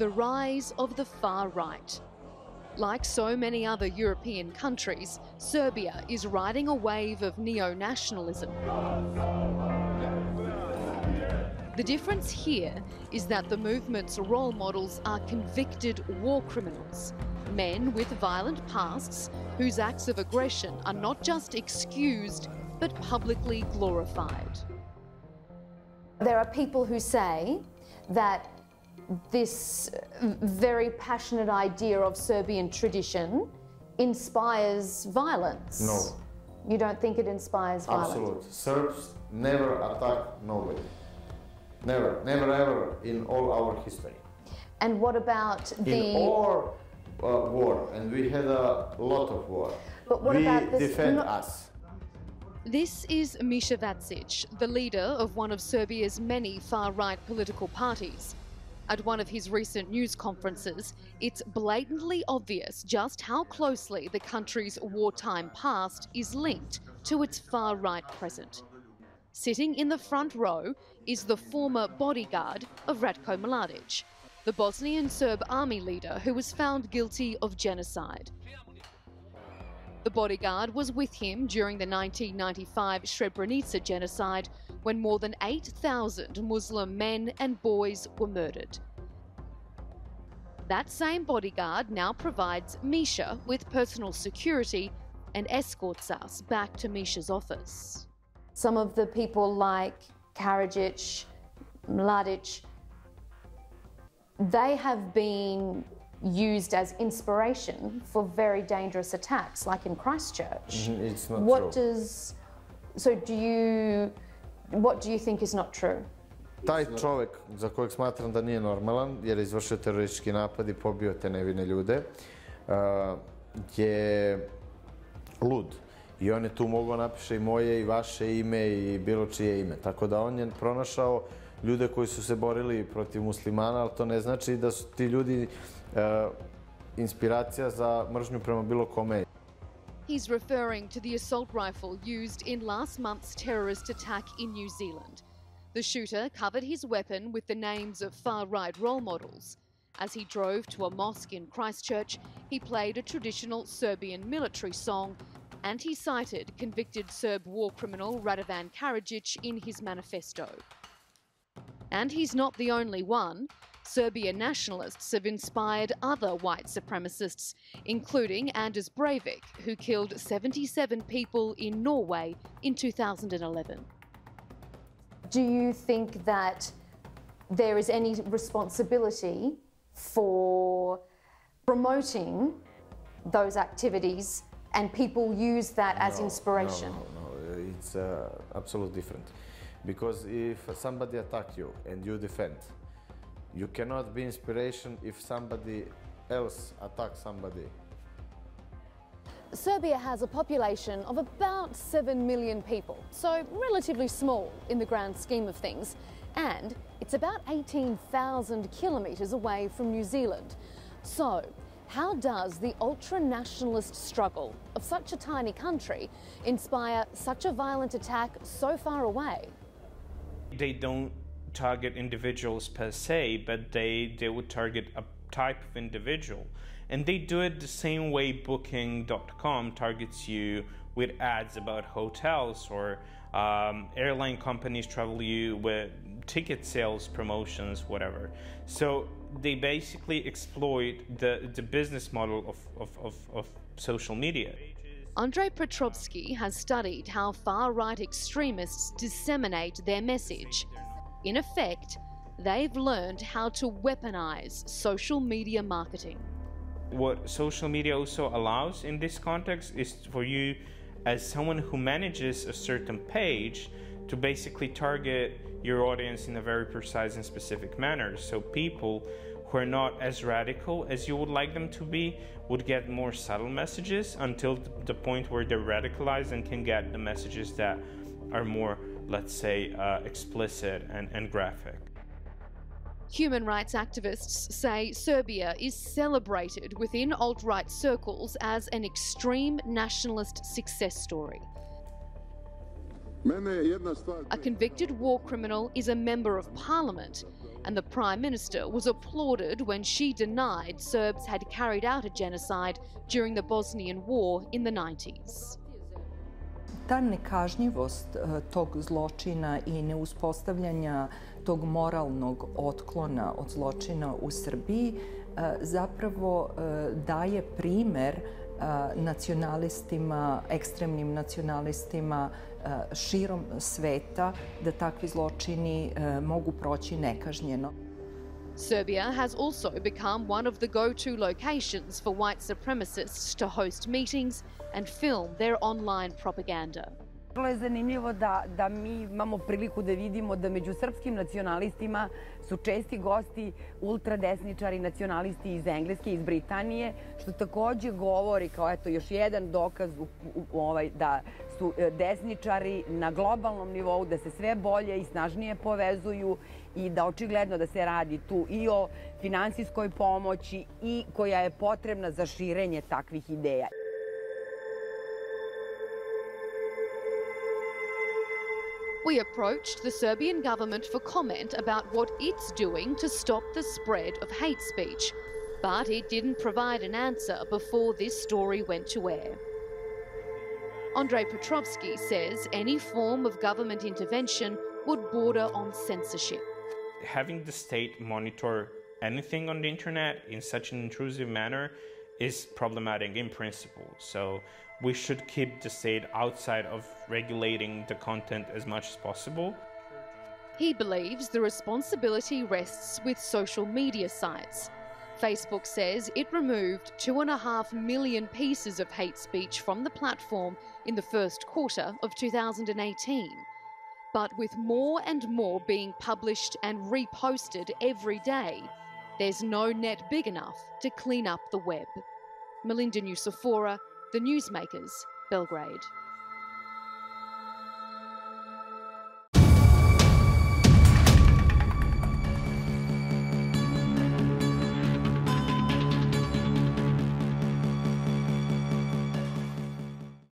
the rise of the far right. Like so many other European countries, Serbia is riding a wave of neo-nationalism. The difference here is that the movement's role models are convicted war criminals, men with violent pasts whose acts of aggression are not just excused but publicly glorified. There are people who say that this very passionate idea of Serbian tradition inspires violence. No. You don't think it inspires violence? Absolutely. Serbs never attack nobody. Never, never ever in all our history. And what about the... In all war, and we had a lot of war. But what about this... defend us. This is Misha Vacic, the leader of one of Serbia's many far-right political parties. At one of his recent news conferences, it's blatantly obvious just how closely the country's wartime past is linked to its far-right present. Sitting in the front row is the former bodyguard of Ratko Mladic, the Bosnian Serb army leader who was found guilty of genocide. The bodyguard was with him during the 1995 Srebrenica genocide, when more than 8,000 Muslim men and boys were murdered. That same bodyguard now provides Misha with personal security and escorts us back to Misha's office. Some of the people like Karadzic, Mladic, they have been used as inspiration for very dangerous attacks, like in Christchurch. It's not what true. What do you think is not true? Taj čovjek, za kojeg smatram da nije normalan, jer je izvršio teroristički napad i pobio te nevine ljude, je lud. I on je tu mogao napiše i moje i vaše ime i bilo čije ime. Tako da on je pronašao ljude koji su se borili protiv muslimana, ali to ne znači da su ti ljudi inspiracija za mržnju prema bilo kome. He's referring to the assault rifle used in last month's terrorist attack in New Zealand. The shooter covered his weapon with the names of far-right role models. As he drove to a mosque in Christchurch, he played a traditional Serbian military song, and he cited convicted Serb war criminal Radovan Karadzic in his manifesto. And he's not the only one. Serbia nationalists have inspired other white supremacists, including Anders Breivik, who killed 77 people in Norway in 2011. Do you think that there is any responsibility for promoting those activities and people use that as inspiration? No, it's absolutely different. Because if somebody attacks you and you defend, you cannot be inspiration if somebody else attacks somebody. Serbia has a population of about 7 million people, so relatively small in the grand scheme of things. And it's about 18,000 kilometres away from New Zealand. So, how does the ultra-nationalist struggle of such a tiny country inspire such a violent attack so far away? They don't target individuals per se, but they would target a type of individual. And they do it the same way Booking.com targets you with ads about hotels, or airline companies travel you with ticket sales, promotions, whatever. So they basically exploit the business model of social media. Andrei Petrovsky has studied how far-right extremists disseminate their message. In effect, they've learned how to weaponize social media marketing. What social media also allows in this context is for you, as someone who manages a certain page, to basically target your audience in a very precise and specific manner. So people who are not as radical as you would like them to be would get more subtle messages until the point where they're radicalized and can get the messages that are more, let's say, explicit and graphic. Human rights activists say Serbia is celebrated within alt-right circles as an extreme nationalist success story. A convicted war criminal is a member of parliament, and the Prime Minister was applauded when she denied Serbs had carried out a genocide during the Bosnian War in the 90s. Ta nekažnjivost tog zločina i neuspostavljanja tog moralnog otklona od zločina u Srbiji zapravo daje primer nacionalistima, ekstremnim nacionalistima širom sveta da takvi zločini mogu proći nekažnjeno. Serbia has also become one of the go-to locations for white supremacists to host meetings and film their online propaganda. Vrlo je zanimljivo da mi imamo priliku da vidimo da među srpskim nacionalistima su česti gosti ultradesničari nacionalisti iz Engleske, iz Britanije, što takođe govori kao još jedan dokaz da su desničari na globalnom nivou, da se sve bolje i snažnije povezuju i da očigledno da se radi tu i o finansijskoj pomoći i koja je potrebna za širenje takvih ideja. We approached the Serbian government for comment about what it's doing to stop the spread of hate speech, but it didn't provide an answer before this story went to air. Andrei Petrovsky says any form of government intervention would border on censorship. Having the state monitor anything on the internet in such an intrusive manner is problematic in principle. So we should keep the state outside of regulating the content as much as possible. He believes the responsibility rests with social media sites. Facebook says it removed 2.5 million pieces of hate speech from the platform in the first quarter of 2018. But with more and more being published and reposted every day, there's no net big enough to clean up the web. Melinda Nucifora, The Newsmakers, Belgrade.